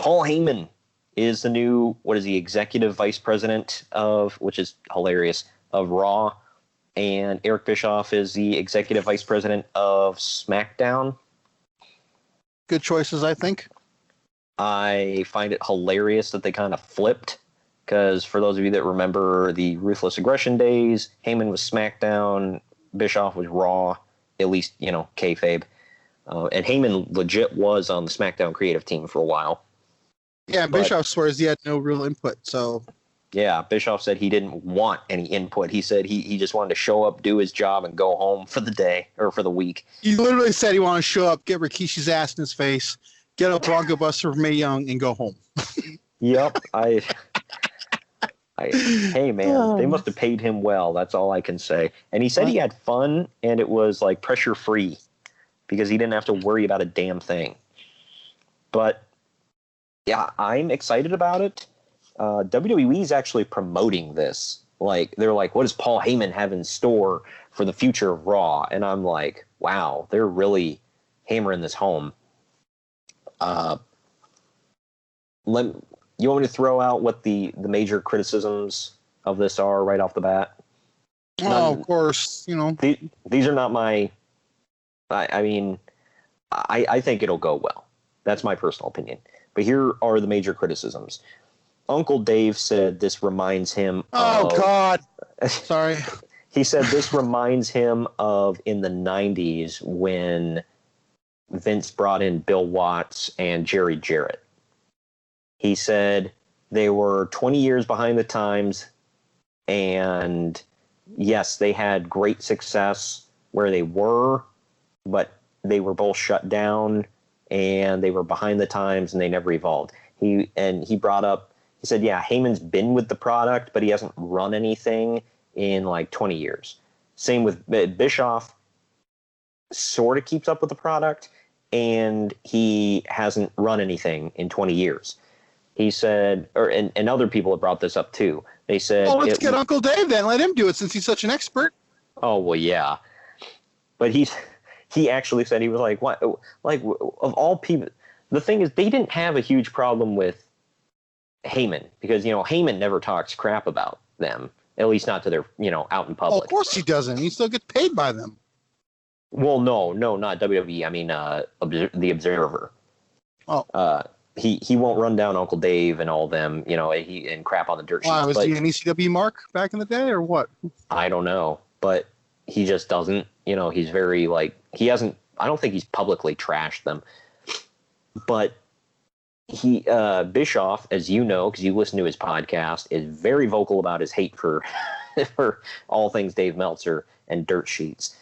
Paul Heyman is the new, executive vice president of, which is hilarious, of Raw. And Eric Bischoff is the executive vice president of SmackDown. Good choices, I think. I find it hilarious that they kind of flipped. Because for those of you that remember the Ruthless Aggression days, Heyman was SmackDown, Bischoff was Raw, at least, kayfabe. And Heyman legit was on the SmackDown creative team for a while. Yeah, Bischoff swears he had no real input, so... Yeah, Bischoff said he didn't want any input. He said he just wanted to show up, do his job, and go home for the day, or for the week. He literally said he wanted to show up, get Rikishi's ass in his face, get a Bronco Buster from Mae Young, and go home. Yep, hey, man, they must have paid him well. That's all I can say. And he said he had fun, and it was, like, pressure-free. Because he didn't have to worry about a damn thing. But, yeah, I'm excited about it. WWE is actually promoting this. Like, they're like, what does Paul Heyman have in store for the future of Raw? And I'm like, wow, they're really hammering this home. You want me to throw out what the major criticisms of this are right off the bat? Of course, These are not my... I think it'll go well. That's my personal opinion. But here are the major criticisms. Uncle Dave said this reminds him of... Oh, God. Sorry. He said this reminds him of in the 90s when Vince brought in Bill Watts and Jerry Jarrett. He said they were 20 years behind the times, and yes, they had great success where they were, but they were both shut down and they were behind the times and they never evolved. He said, yeah, Heyman's been with the product, but he hasn't run anything in like 20 years. Same with Bischoff, sort of keeps up with the product, and he hasn't run anything in 20 years. He said, and other people have brought this up too. They said, let's get Uncle Dave then. Let him do it since he's such an expert. Oh, well, yeah. But he actually said, he was like, what? Like, of all people, the thing is, they didn't have a huge problem with Heyman because, Heyman never talks crap about them, at least not to their, out in public. Of course he doesn't. He still gets paid by them. Well, no, not WWE. I mean, the Observer. Oh. He won't run down Uncle Dave and all them, and crap on the dirt sheets. Was he an ECW mark back in the day or what? I don't know, but he just doesn't. He's very he hasn't. I don't think he's publicly trashed them, but he Bischoff, as you know, because you listen to his podcast, is very vocal about his hate for for all things Dave Meltzer and dirt sheets.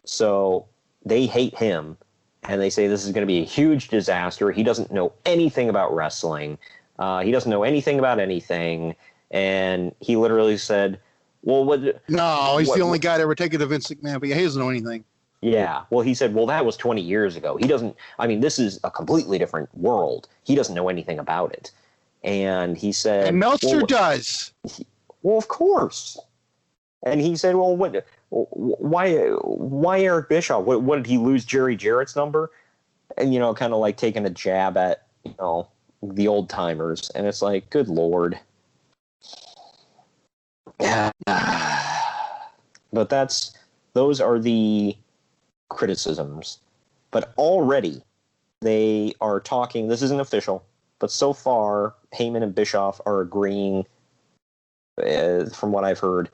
So they hate him. And they say this is going to be a huge disaster. He doesn't know anything about wrestling. He doesn't know anything about anything. And he literally said, well, No, he's the only guy to ever take it to Vince McMahon, but he doesn't know anything. Yeah. Well, he said, well, that was 20 years ago. He doesn't, this is a completely different world. He doesn't know anything about it. And he said... And Meltzer does. Well, of course. And he said, well, why Eric Bischoff? What did he lose Jerry Jarrett's number? And, kind of like taking a jab at, the old timers. And it's like, good Lord. Yeah. But those are the criticisms. But already they are talking, this isn't official, but so far Heyman and Bischoff are agreeing, from what I've heard,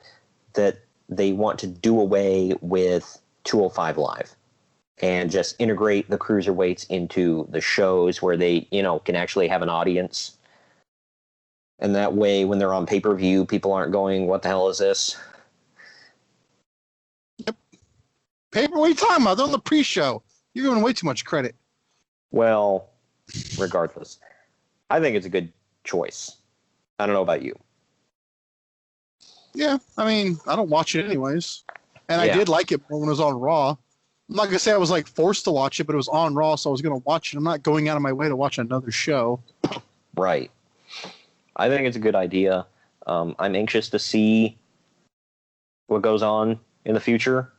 that they want to do away with 205 Live and just integrate the cruiserweights into the shows where they, can actually have an audience. And that way, when they're on pay-per-view, people aren't going, what the hell is this? Yep. What are you talking about? They're on the pre-show. You're giving way too much credit. Well, regardless, I think it's a good choice. I don't know about you. Yeah, I don't watch it anyways. And I did like it when it was on Raw. I'm not going to say I was forced to watch it, but it was on Raw, so I was going to watch it. I'm not going out of my way to watch another show. Right. I think it's a good idea. I'm anxious to see what goes on in the future,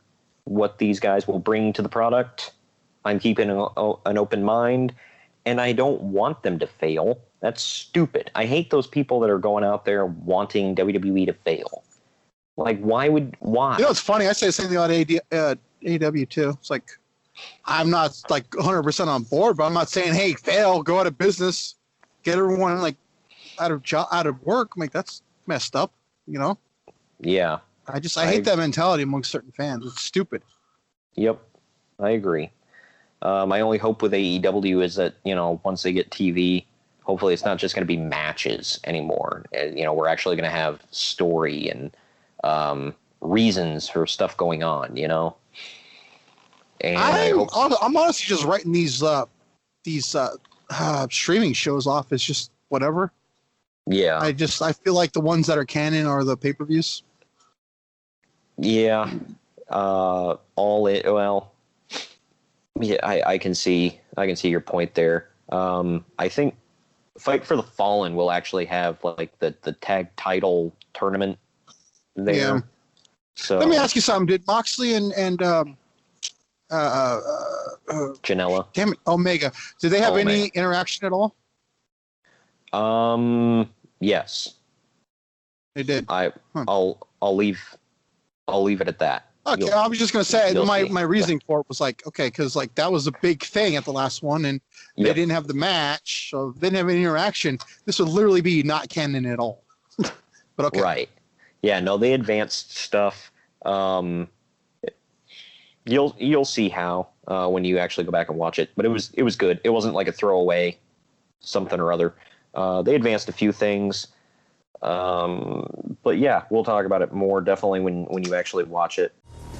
what these guys will bring to the product. I'm keeping an open mind. and I don't want them to fail. That's stupid. I hate those people that are going out there wanting WWE to fail. Like, why? You know, it's funny. I say the same thing about AEW too. It's like, I'm not like 100% on board, but I'm not saying, hey, fail, go out of business, get everyone like out of work. I'm like, that's messed up, you know? Yeah. I hate that mentality amongst certain fans. It's stupid. Yep, I agree. My only hope with AEW is that, you know, once they get TV, hopefully it's not just going to be matches anymore. You know, we're actually going to have story and reasons for stuff going on, you know? And I'm honestly just writing these streaming shows off as just whatever. Yeah. I feel like the ones that are canon are the pay-per-views. Yeah. Yeah, I can see your point there. I think Fight for the Fallen will actually have like the tag title tournament there. Yeah. So let me ask you something. Did Moxley and Janela, damn it, Omega, did they have any interaction at all? Yes. They did. I'll leave it at that. Okay, I was just gonna say my reasoning for it was like, okay, because like that was a big thing at the last one, and they didn't have the match, so they didn't have any interaction. This would literally be not canon at all. But okay, right? Yeah, no, they advanced stuff. You'll see how when you actually go back and watch it, but it was good. It wasn't like a throwaway something or other. They advanced a few things. But yeah, we'll talk about it more definitely when you actually watch it.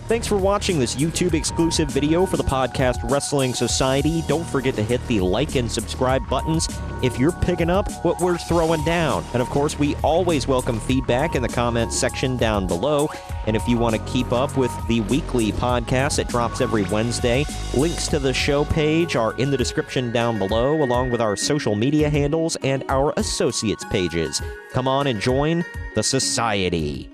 Thanks for watching this YouTube exclusive video for the Podcast Wrestling Society. Don't forget to hit the like and subscribe buttons if you're picking up what we're throwing down. And of course, we always welcome feedback in the comments section down below. And if you want to keep up with the weekly podcast that drops every Wednesday, links to the show page are in the description down below, along with our social media handles and our associates pages. Come on and join the society.